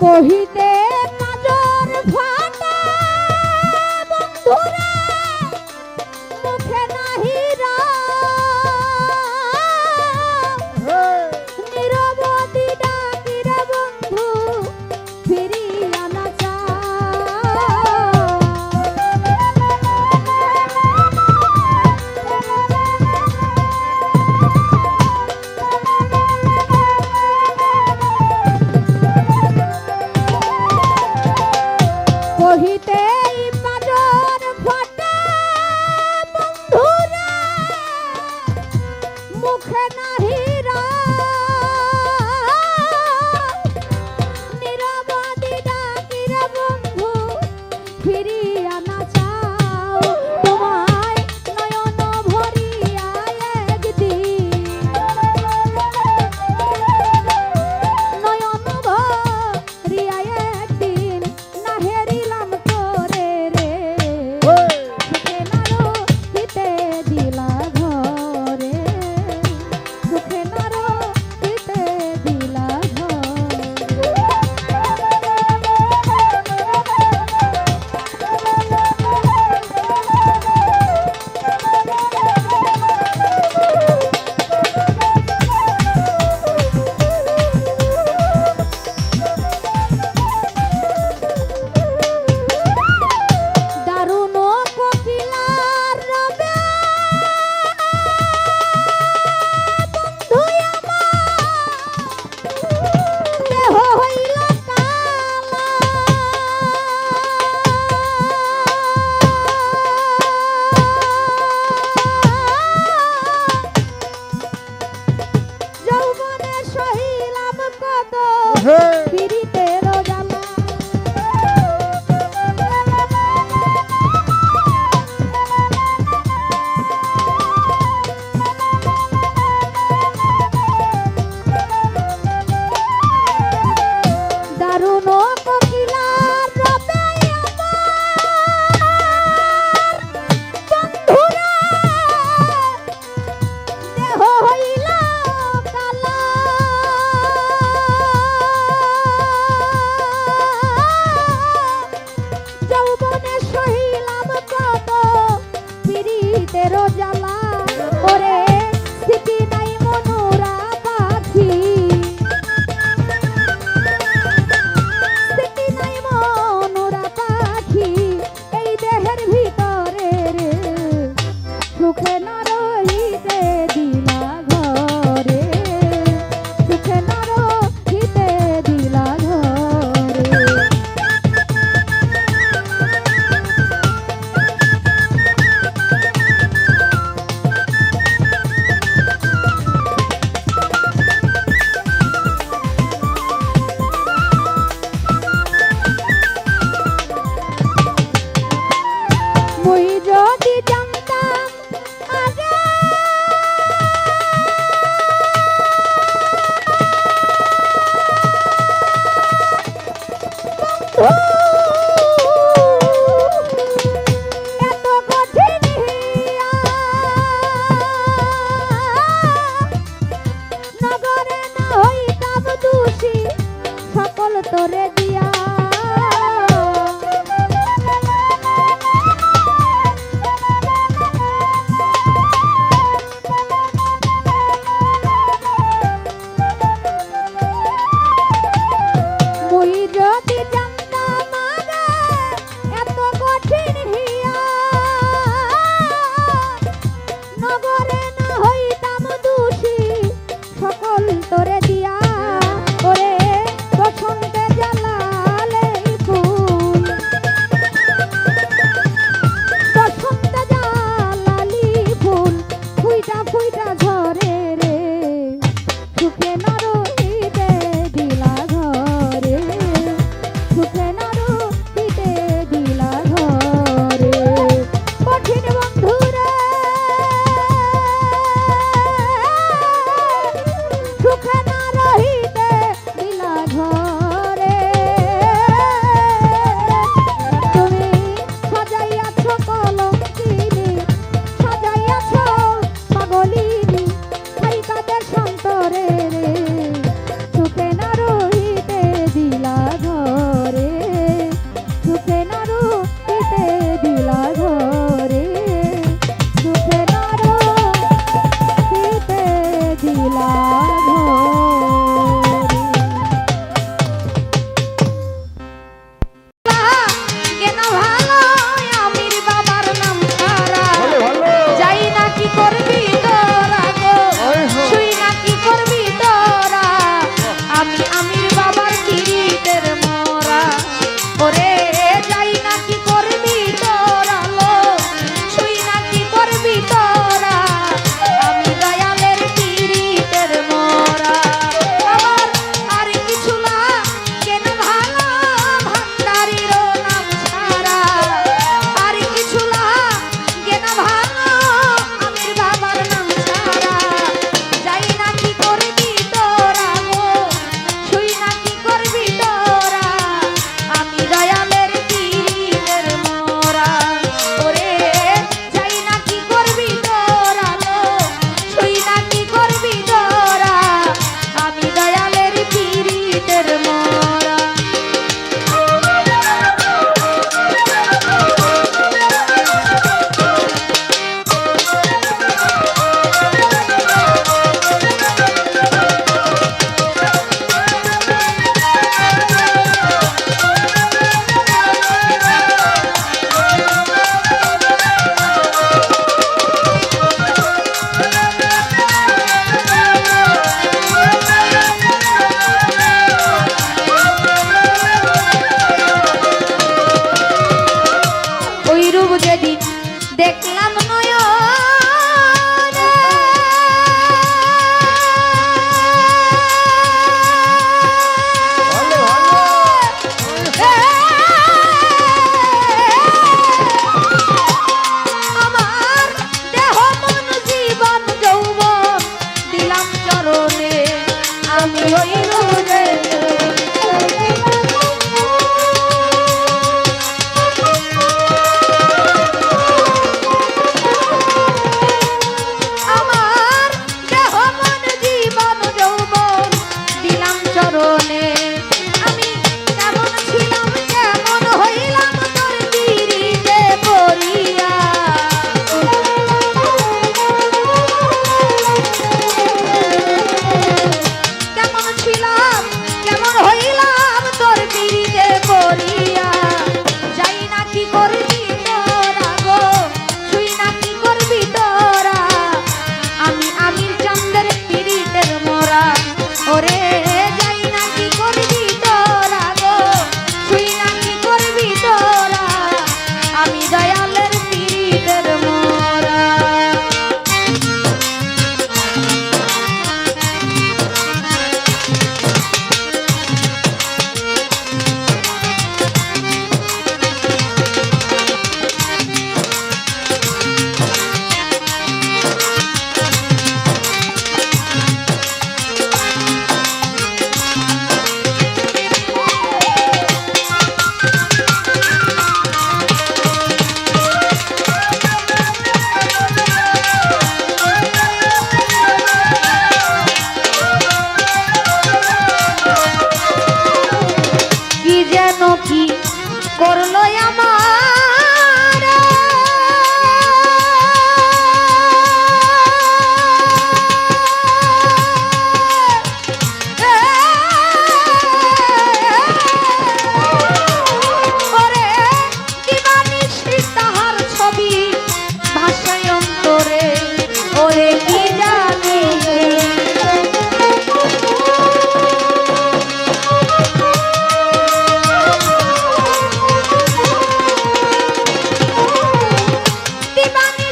কহিতে নজর ফাটা বন্ধুরে মুখে নাহি রা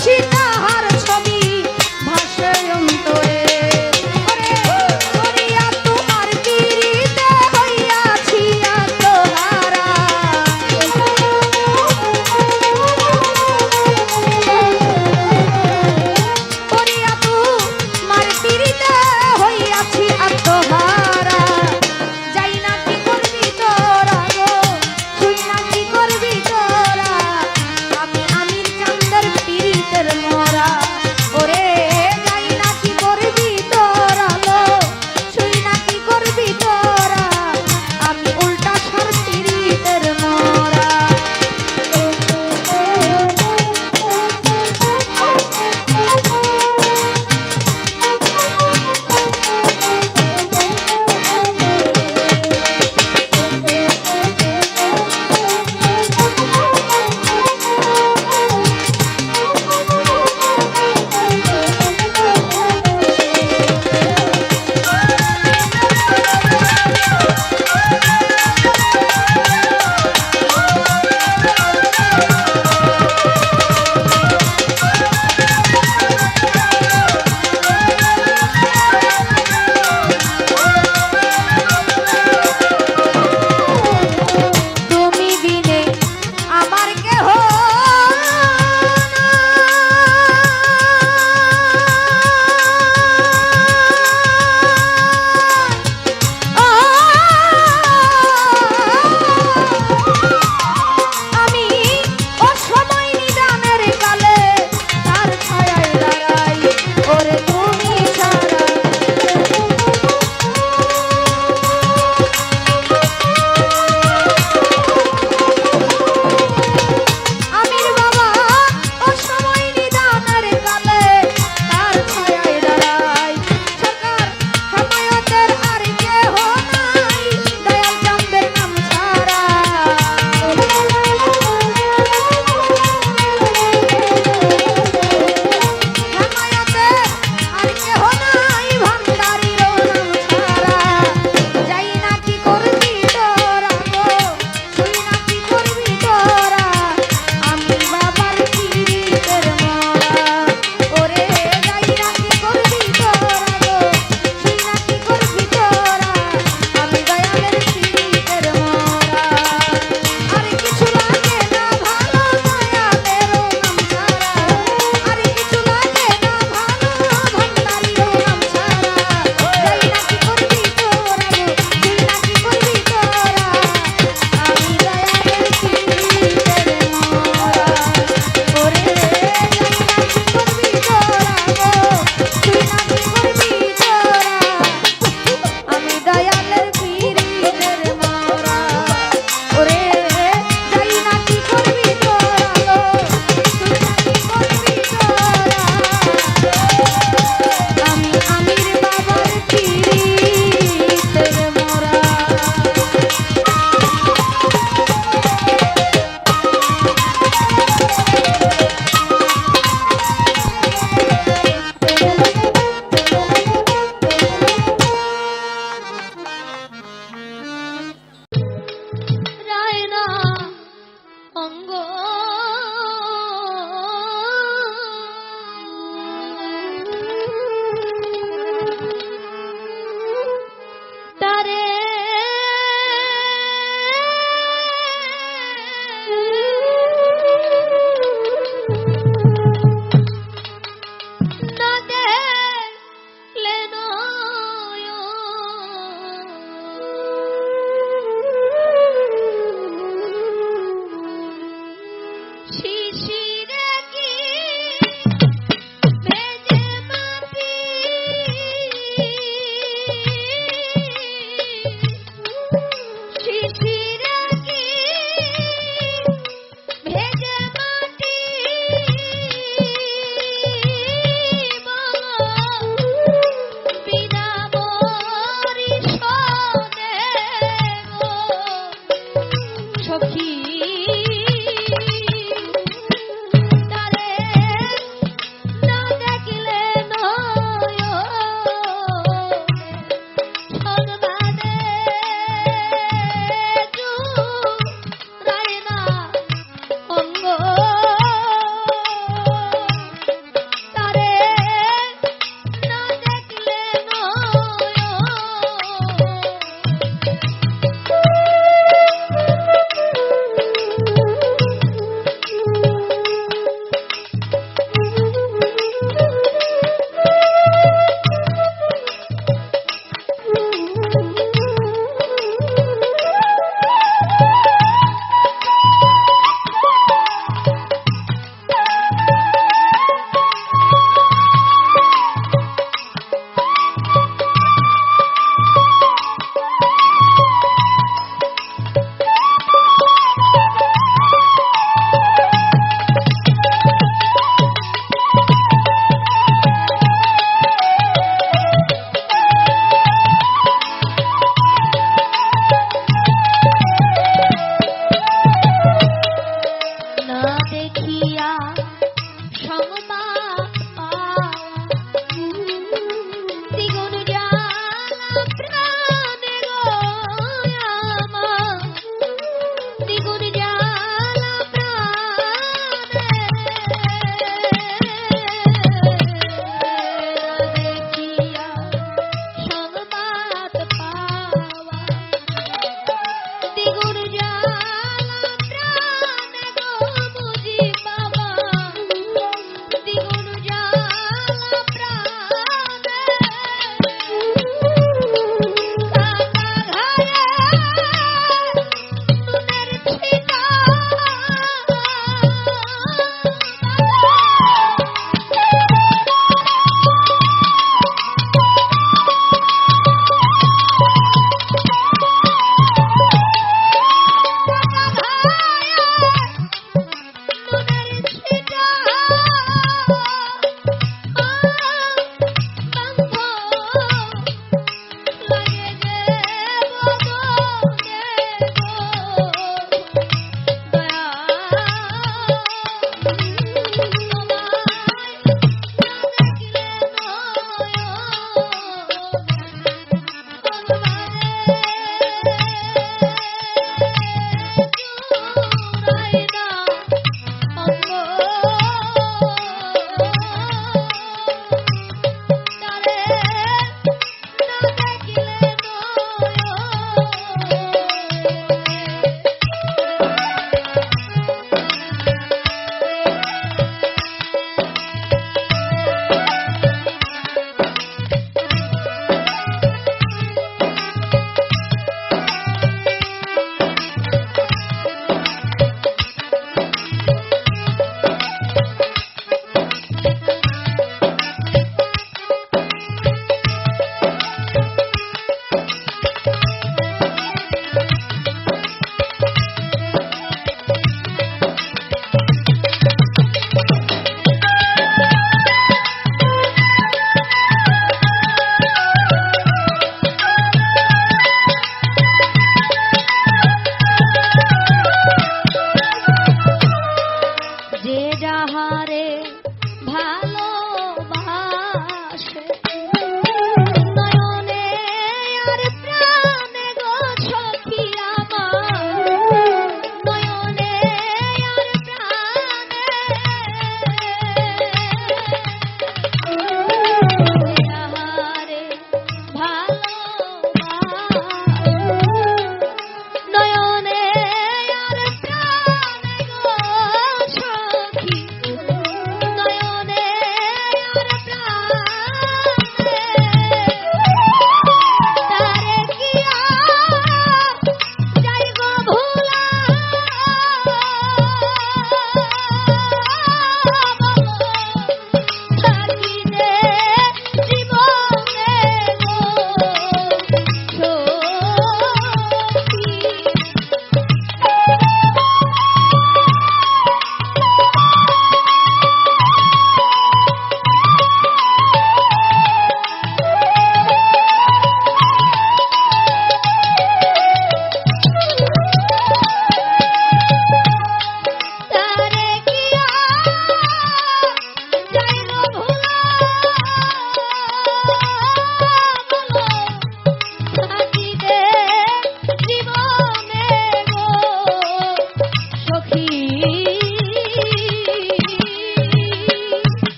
আছি তাহার ছবি ভাসে অন্তরে। ওরে করিয়া তোমার পিরিতে হইয়াছি আত্মহারা। করিয়া তোমার পিরিতে হইয়াছি আত্মহারা। যাই না কি করবি তোরা গো, তুই না কি করবি তোরা, আমি আমির চান্দের পিরিতের মরা।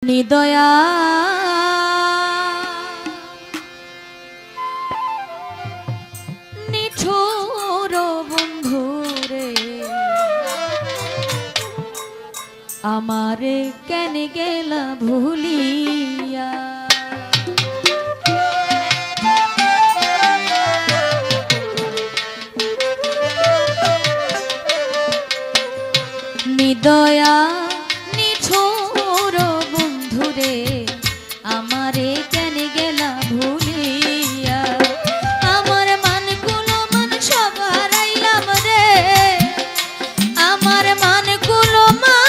নিদয়া নিঠুর বন্ধুরে আমারে কেন গেলা ভুলিয়া নিদয়া নিঠুর বন্ধুরে আমারে কেন গেলা ভুলিয়া আমার মানগুলো মান সব হারাইলাম রে আমার মানগুলো মান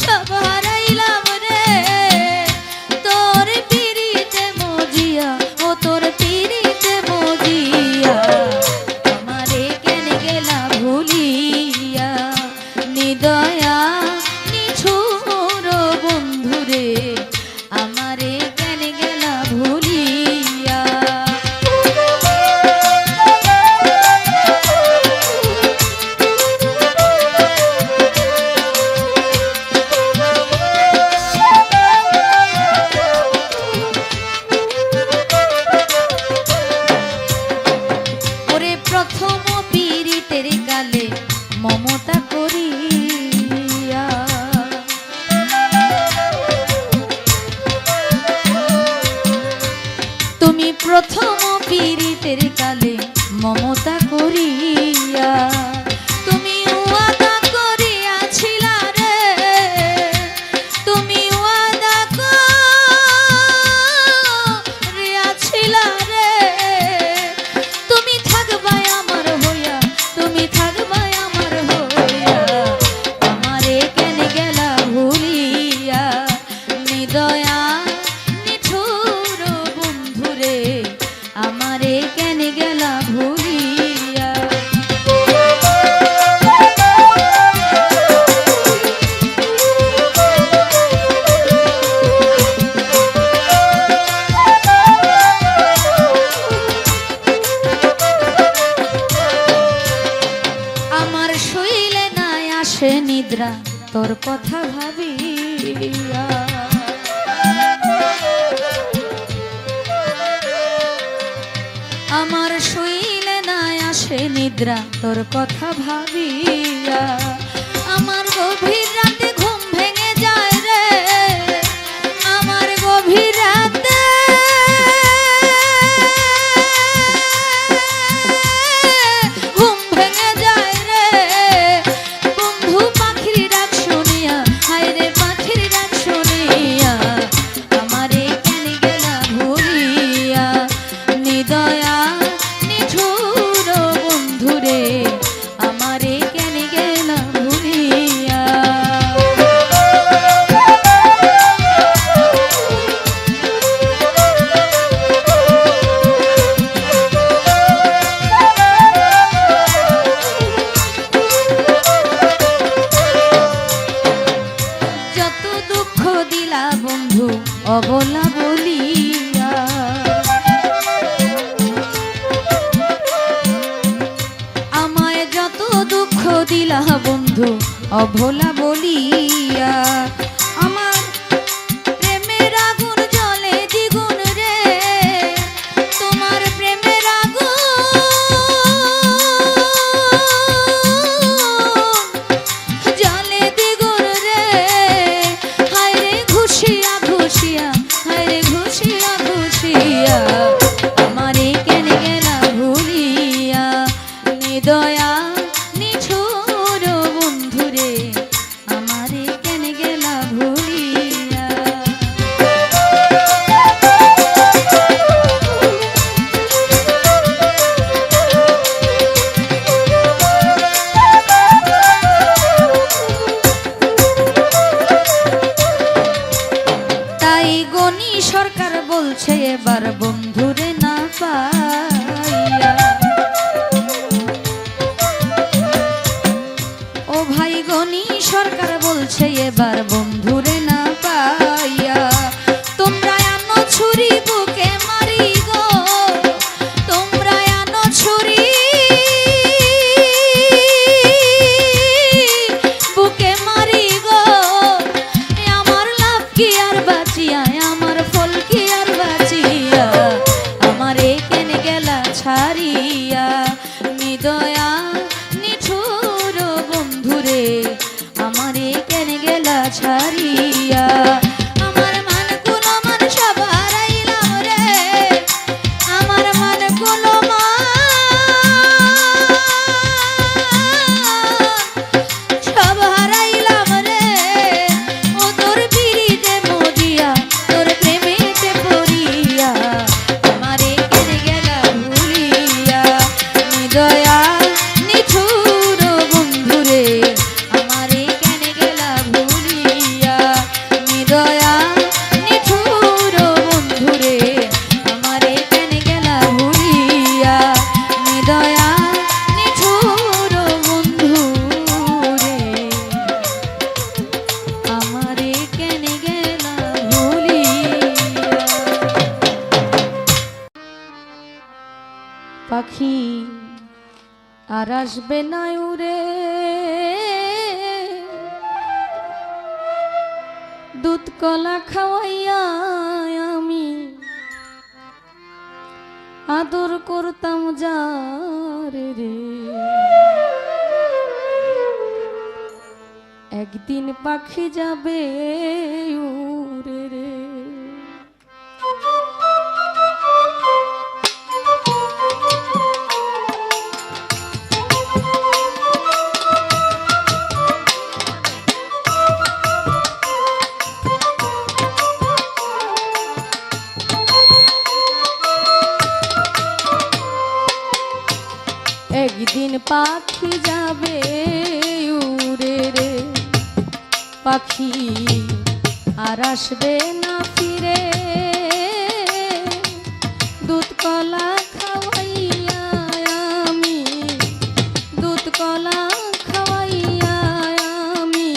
সব হারাইলাম রে তোর পিরিতে মজিয়া ও তোর পিরিতে মজিয়া আমারে কেন গেলা ভুলিয়া নিদয়া নিঠুর বন্ধুরে আমারে কেন গেলা ভুলিয়া ওরে প্রথম পীড়িতের কালে মমতা করিয়া তুমি প্রথম পীড়িতের কালে মমতা করিয়া তুমি ওয়াদা করিয়াছিলা রে তুমি ওয়াদা করিয়াছিলা রে তুমি থাকবা আমার হইয়া তুমি থাকবা আমার হইয়া আমারে কেন গেলা ভুলিয়া নিদয়া নিঠুর বন্ধুরে আমারে কেন গেলা ভুলিয়া আমার শৈলে নাই আসে নিদ্রা তোর কথা ভাবিয়া আমার শৈলে নাই আসে নিদ্রা তোর কথা ভাবিয়া আমার গভীর রাতে ঘুম ভেঙে যায় রে আমার গভীর রাতে ঘুম ভেঙে যায় রে বন্ধু পাখির ডাক শুনিয়া হায় রে পাখির ডাক শুনিয়া আমারে কেন গেলা ভুলিয়া নিদয়া নিঠুর বন্ধুরে আমারে কেন গেলা ভুলিয়া যত দুঃখ দিলা বন্ধু অবলা বলিয়া আমায় যত দুঃখ দিলা বন্ধু অভোলা বলিয়া আমার প্রেমের আগুন জ্বলে দ্বিগুণ রে তোমার প্রেমের আগুন জ্বলে দ্বিগুণ রে হায় রে ঘুষিয়া ঘুষিয়া হায় রে ঘুষিয়া ঘুষিয়া আমারে কেন গেলা ভুলিয়া নিদয়া নিঠুর বন্ধুরে আমারে কেন গেলা আর আসবে না উড়ে দুধ কলা খাওয়াইয়া আমি আদর করতাম যারে রে একদিন পাখি যাবে উড়ে রে একদিন পাখি যাবে উড়ে রে পাখি আর আসবে না ফিরে দুধ কলা খাওয়াইয়া আমি দুধ কলা খাওয়াইয়া আমি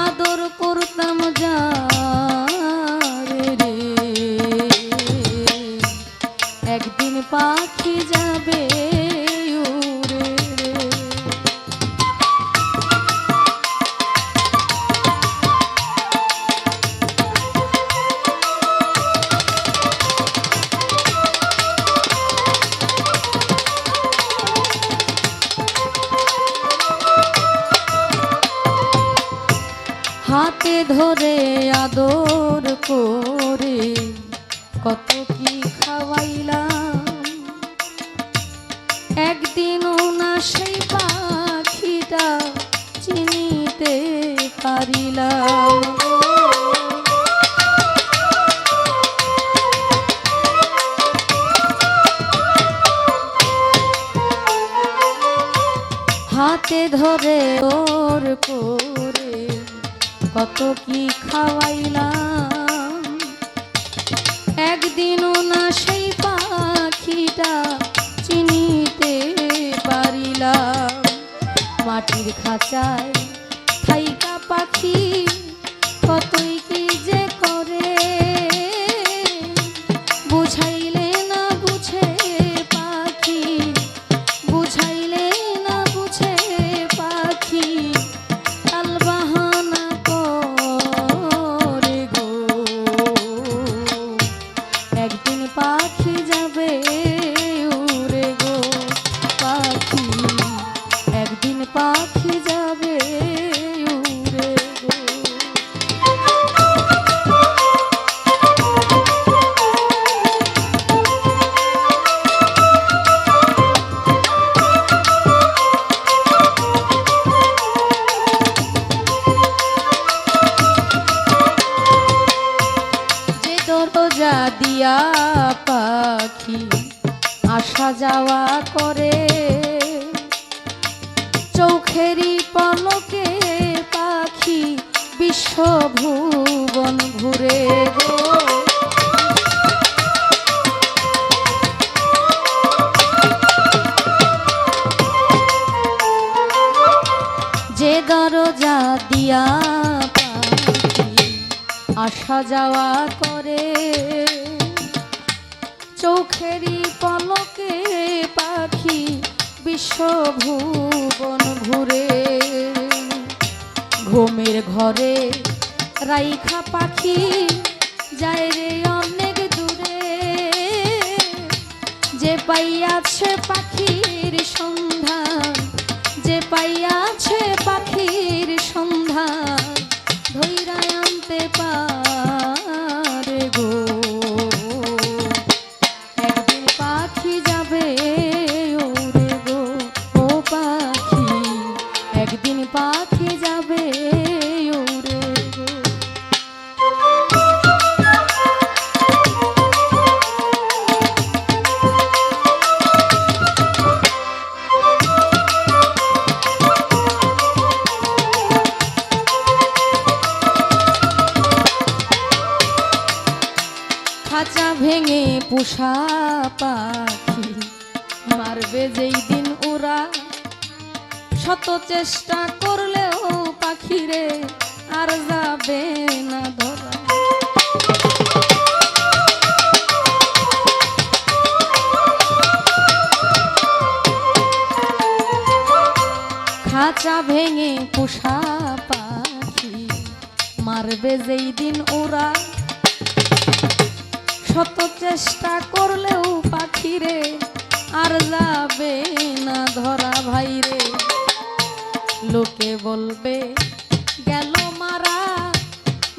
আদর করতাম যারে রে একদিন পাখি যাবে হাতে ধরে আদর করে কত কি খাওয়াইলাম একদিনও না সেই পাখিটা চিনিতে পারিলাম হাতে ধরে ওর করে কত কি খাওয়াইলাম একদিনও না সেই পাখিটা চিনিতে পারিলাম মাটির খাঁচায় থাইকা পাখি কতই কি যে করে বুঝাইলে না বুঝে পাখি বুঝাইলে না বুঝে পাখি তালবাহানা করে গো একদিন পাখি যাবে উড়ে গো পাখি একদিন পাখি যাবে উড়ে গো দরজা দিয়া পাখি আসা যাওয়া করে চোখেরই পলকে পাখি বিশ্বভুবন ঘুরে গো যে দরজা দিয়া আসা যাওয়া করে চোখেরই পলকে পাখি বিশ্বভুবন ঘুরে ঘুমের ঘরে রাইখা পাখি যায় রে অনেক দূরে যে পাইয়াছে পাখির সন্ধান যে পাইয়াছে পাখির সন্ধান ধৈরা আনতে পারে গো একদিন পাখি যাবে উড়ে গো ও পাখি একদিন পাখি যাবে উড়ে গো খাঁচা ভেঙে পোষা পাখি মারবে যেই দিন ওরা শত চেষ্টা করলেও পাখিরে আর যাবে না ধরা খাঁচা ভেঙে পোষা পাখি মারবে যেই দিন ওরা, শত চেষ্টা করলেও পাখিরে আর যাবে না ধরা ভাইরে। লোকে বলবে গেল মারা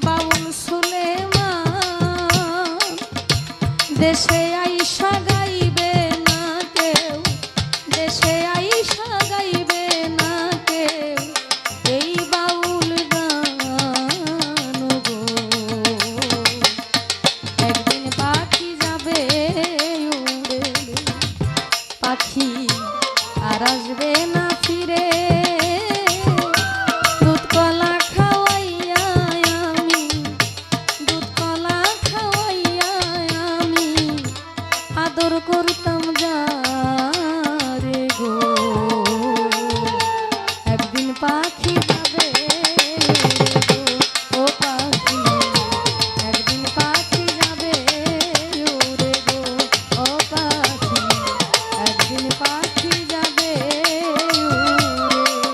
বাউল সুলেমান, দেশে আইসা গাইবে না কেউ, দেশে আইসা গাইবে না কেউ এই বাউল গান গো। একদিন পাখি যাবে উড়ে, পাখি আর আসবে না ফিরে। দুধ কলা খাওয়াইয়া আমি, দুধ কলা খাওয়াইয়া আমি আদর করতাম যারে গো। একদিন পাখি যাবে গো, ও পাখি একদিন পাখি যাবে উড়ে গো, ও পাখি একদিন পাখি যাবে উড়ে।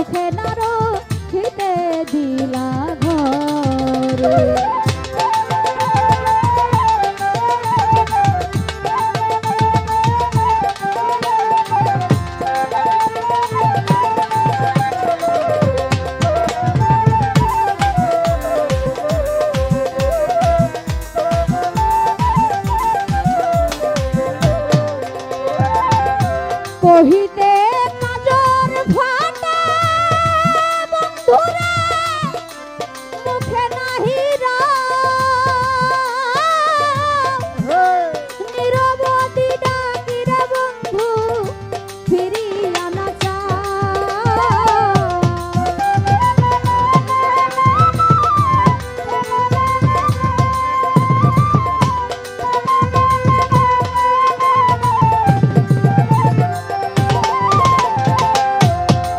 সুখে না রহিতে দিলা ঘরে। কহিতে কাজর ফাটা বন্ধুরে মুখে নাহি নীরবদি ডাকিরে বন্ধু ফিরিয়া না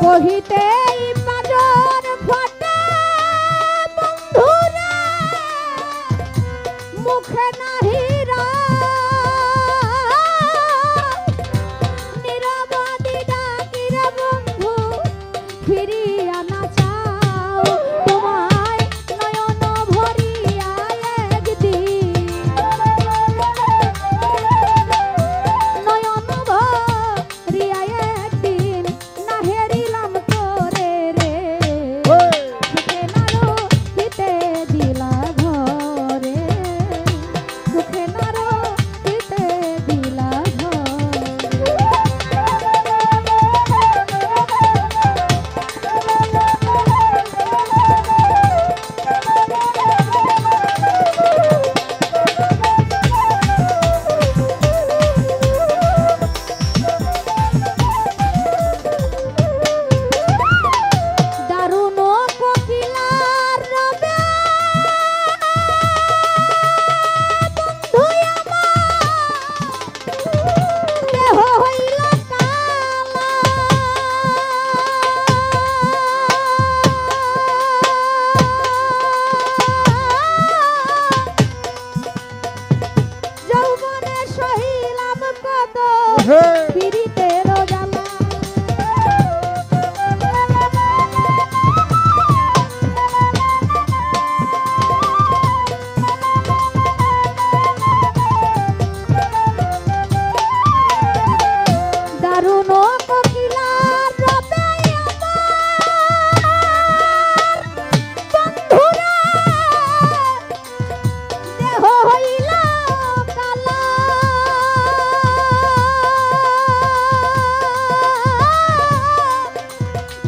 কহিতে বাজন ফাটা বন্ধুরে মুখে নাহি নীরবদি ডাকিরে বন্ধু ফিরিয়া না চাও তোমায় নয়ন ভরিয়া একদিন নয়ন ভরিয়া একদিন না হেরিলাম তোরে রে সুখে না রহিতে দিলা ঘরে সুখে না রহিতে দিলা দারুণ কোকিলার রবে বন্ধু আমার দেহ হইল কালা যৌবনে সহিলাম কত পীড়িতের জ্বালা দারুণ কোকিলার রবে আমার বন্ধুরে দেহ হইল কালা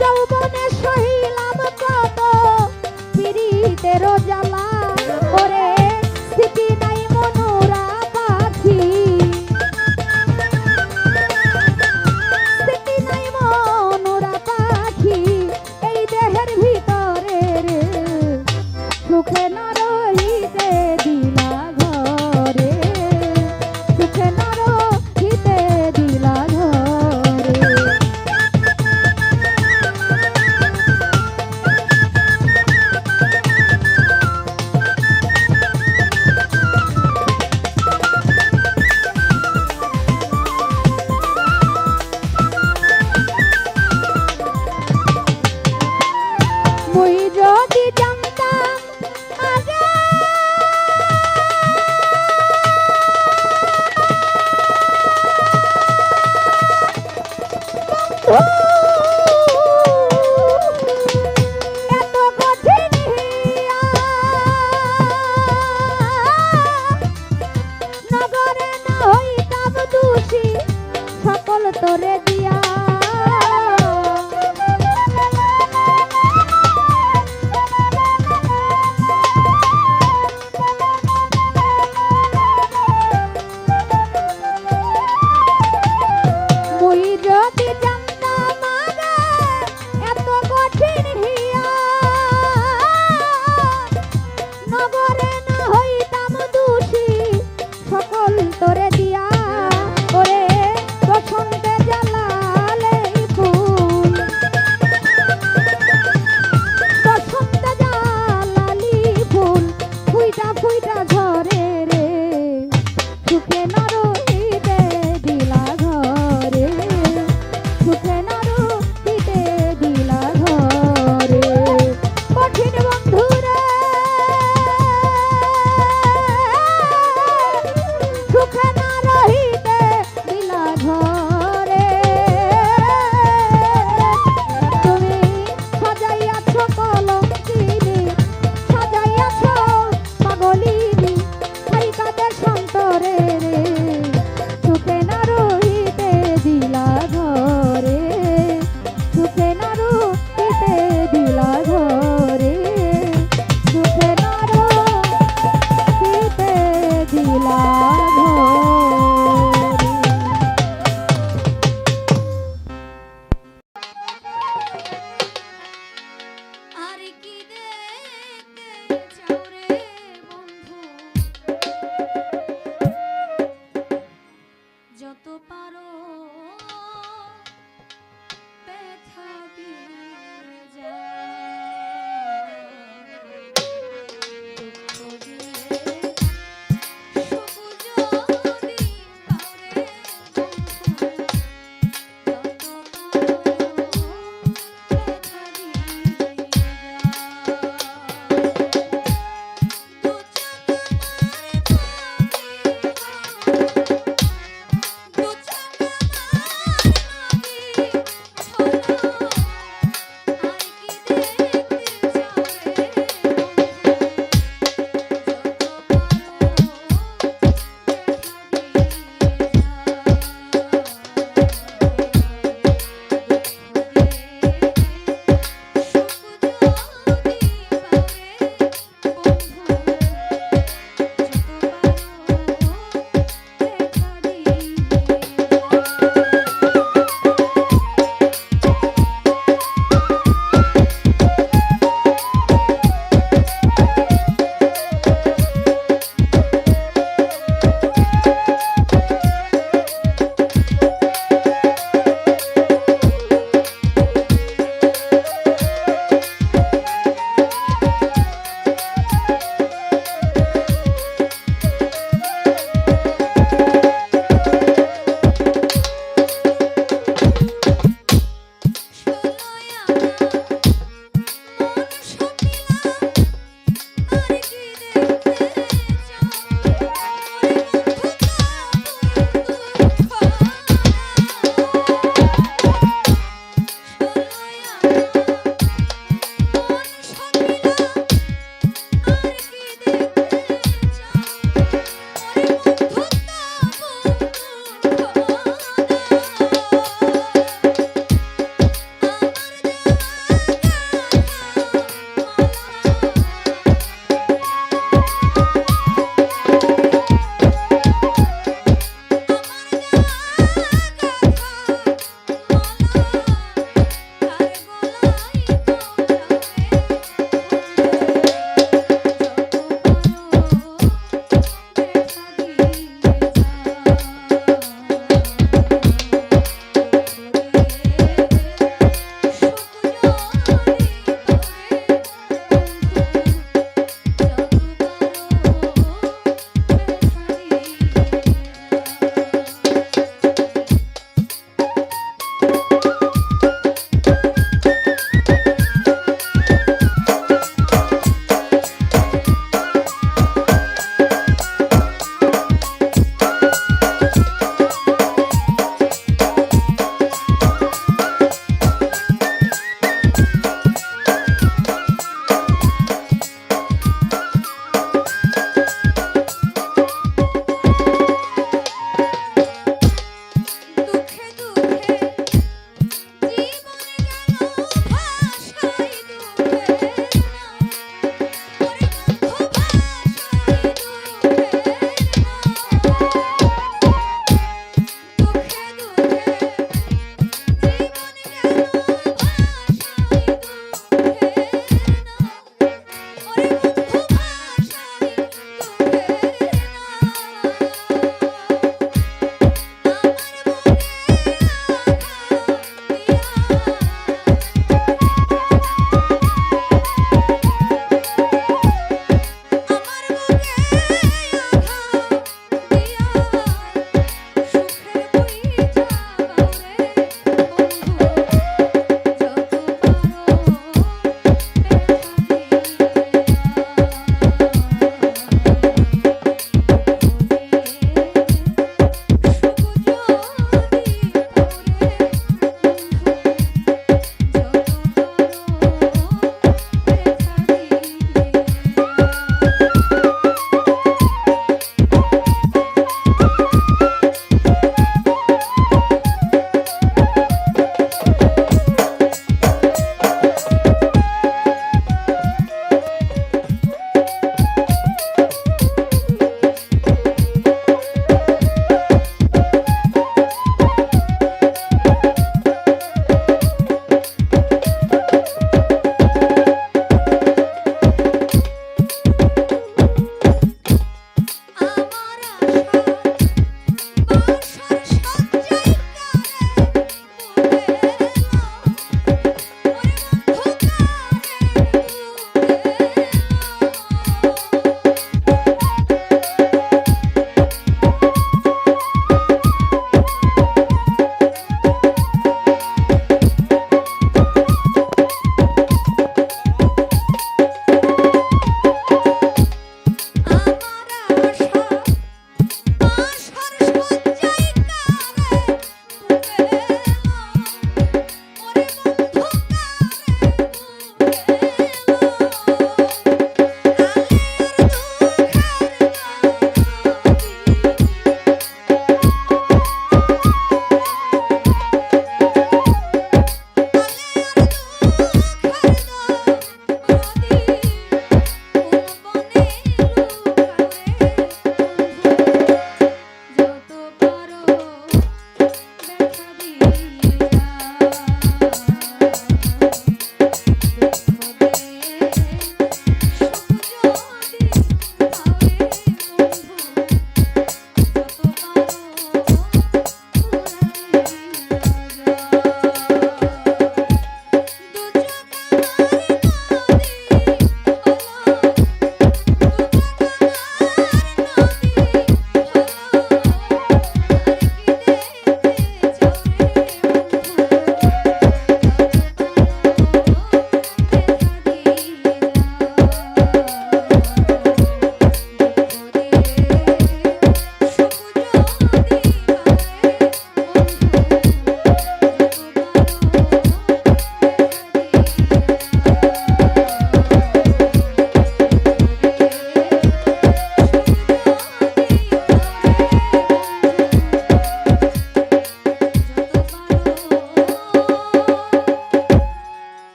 যৌবনে সহিলাম কত পীড়িতের জ্বালা ওরে স্মৃতি নাই মনোরা পাখি স্মৃতি নাই মনোরা পাখি এই দেহের ভিতরে রে সুখে না রহিতে দিলা ঘরে সুখে না রহিতে দিলা ঘরে।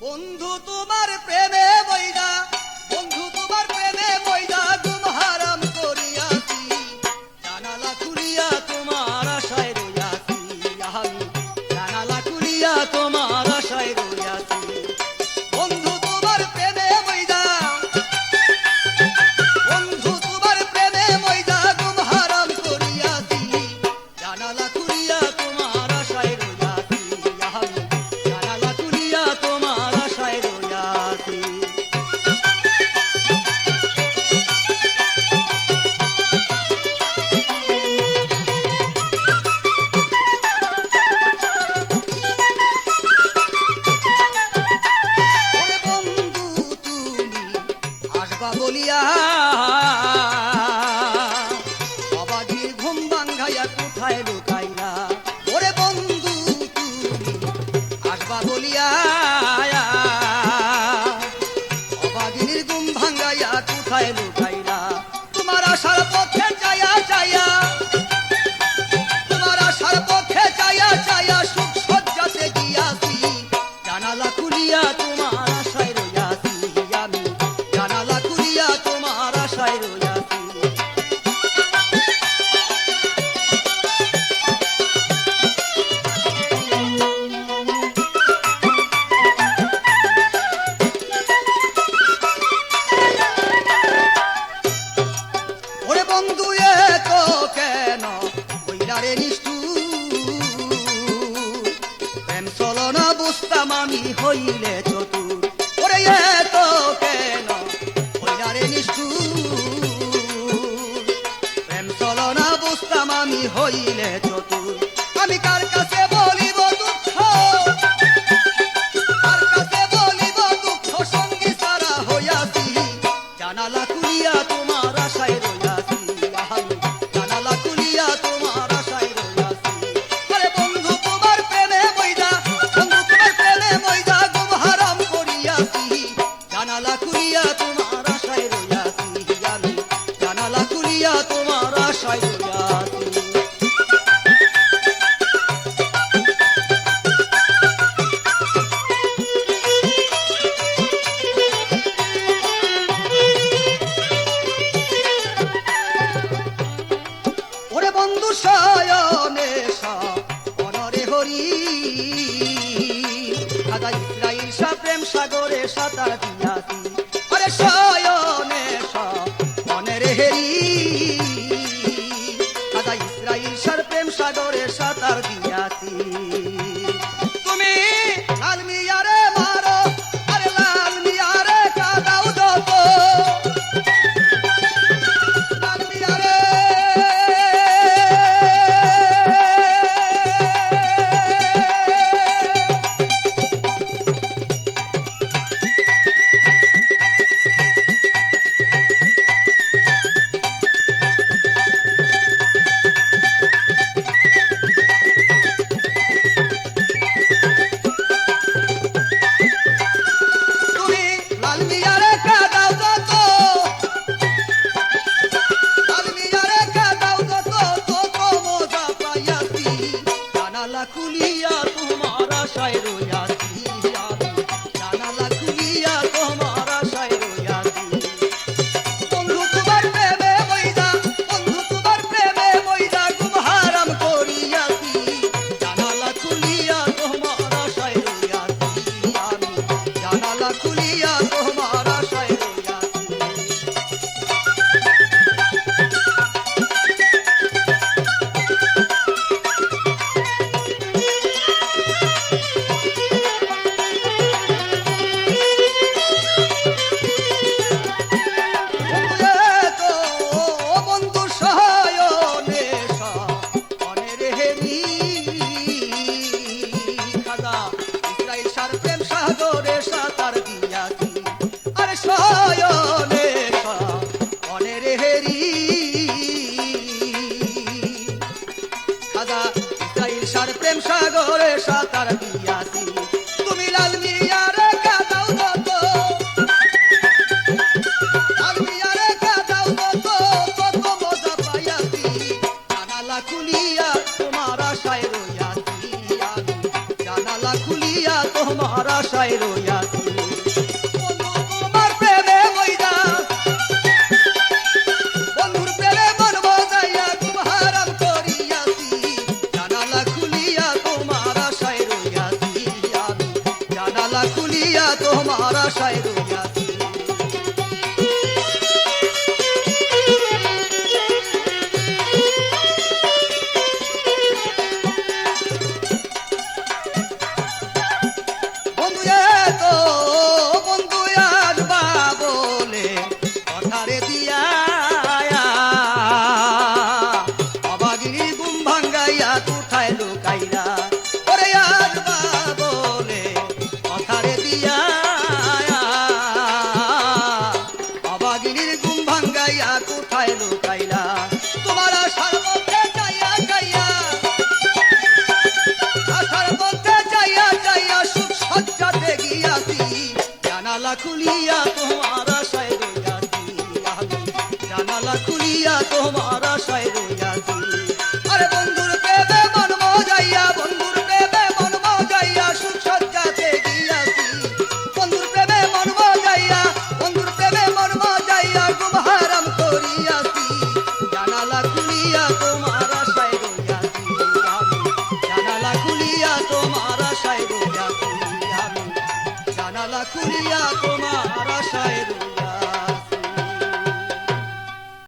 বন্ধু তোমার প্রেমে বইদা, বন্ধু তোমার প্রেমে বইদা ঘুম হারাম করিয়াছি, জানালা খুলিয়া তোমার আশায় রইয়াছি, আমি জানালা খুলিয়া তোমার আশায় রইয়াছি। বন্ধু তোমার প্রেমে বইদা, বন্ধু তোমার প্রেমে বইদা ঘুম হারাম করিয়াছি, জানালা খুলিয়া তোমার আশায় রইয়াছি, আমি জানালা খুলিয়া তোমার আশায় রইয়াছি। ওরে বন্ধু তুমি আসবা বলিয়া অবাধির ঘুম ভাঙ্গাইয়া কোথায় লুকাইলা, ওরে বন্ধু তুমি আসবা বলিয়া অবাধিনীর ঘুম ভাঙ্গাইয়া কোথায় লুকাইলা, তোমার আশার পক্ষে যাইয়া যাইয়া, তোমার আশার পক্ষে যাইয়া যাইয়া সুখ সজ্জাতে গিয়াছি, জানালা খুলিয়া তোমার আশায় রইয়াছি, আমি জানালা খুলিয়া তোমার আশায় রইয়াছি। ওরে বন্ধু এত কেন হইলা রে নিষ্ঠুর, প্রেম চলো না বুঝতাম আমি হইলে চতুর, ওরে এত কেন হইলা রে নিষ্ঠুর, প্রেম চলো না বুঝতাম আমি হইলে চতুর, আমি কার কাছে বলিব দুঃখ, কার কাছে বলিব দুঃখ, সঙ্গী সারা হইয়াছি, জানালা খুলিয়া তোমার আশায় রইয়াছি, আমি জানালা খুলিয়া তোমার আশায় রইয়াছি। আরে বন্ধু তোমার প্রেমে বইদা, বন্ধু তোমার প্রেমে বইদা ঘুম হারাম করিয়াছি, জানালা খুলিয়া তোমার আশায় রইয়াছি, আমি জানালা খুলিয়া তোমার আশায় রইয়াছি। ওরে বন্ধু শয়নে অনরে হরি, আদা ইসরাইল সা প্রেম সাগরে সাঁতার দিয়াছি, আরে শয়নে অনরে হেরি, আদা ইসরাইল সার প্রেম সাগরে সাঁতার দিয়াছি। তুমি লাল মিয়ারে মারো, আরে লাল মিয়ারে কাদাও যত, লাল মিয়ারে তুমি লাল মিয়ারে কাদাও যত, লাল মিয়ারে কাদাও যত, তত মজা পাইয়াছি, জানালা খুলিয়া তোমার আশায় রইয়াছি, আমি জানালা খুলিয়া তোমার আশায় রইয়াছি। বন্ধু তোমার প্রেমে বইদা, বন্ধু তোমার প্রেমে বইদা ঘুম হারাম করিয়াছি, জানালা খুলিয়া তোমার আশায় রইয়াছি, আমি জানালা খুলিয়া তোমার আশায় রইয়াছি। বন্ধু সহায়নে অনের হেরি, খাজা ইসরাইল সার প্রেম সাগরে সাঁতার দিয়াছি, আরে সহায়নে অনের হেরি, খাজা ইসরাইল সার প্রেম সাগরে সাঁতার দিয়াছি, তুমি লাল মিয়ারে কাদাও যত, লাল মিয়ারে কাদাও যত, তত মজা পাইয়াছি, জানালা খুলিয়া তোমার আশায় রইয়াছি, আমি জানালা খুলিয়া তোমার আশায় রইয়াছি বন্ধু তোমার প্রেমে মইদা বন্ধুর প্রেমে মন মজাইয়া ঘুম হারাম করিয়াছি জানালা খুলিয়া তোমার আশায় রইয়াছি আমি জানালা খুলিয়া তোমার আশায় রইয়াছি বন্ধু তো বন্ধু আসবা বলে কথারে দিয়া অবাগিনী ঘুম ভাঙ্গাইয়া কোথায় লুকাইরা ওরে আসবা বলে কথারে দিয়া অবাগিনীর ঘুম ভাঙ্গাইয়া কোথায় লুকাইরা তোমার আশার মধ্যে যাইয়া যাইয়া আশার মধ্যে যাইয়া যাইয়া সুখ সজ্জাতে গিয়াছি জানালা খুলিয়া তোমার আশায় রইয়াছি আমি জানালা খুলিয়া তোমার আশায় রইয়াছি আরে বন্ধুর প্রেমে মন মজাইয়া বন্ধুর প্রেমে মন মজাইয়া সুখ সজ্জাতে গিয়াছি বন্ধুর প্রেমে মন মজাইয়া বন্ধুর প্রেমে মন মজাইয়া ঘুম হারাম করিয়াছি জানালা খুলিয়া তোমার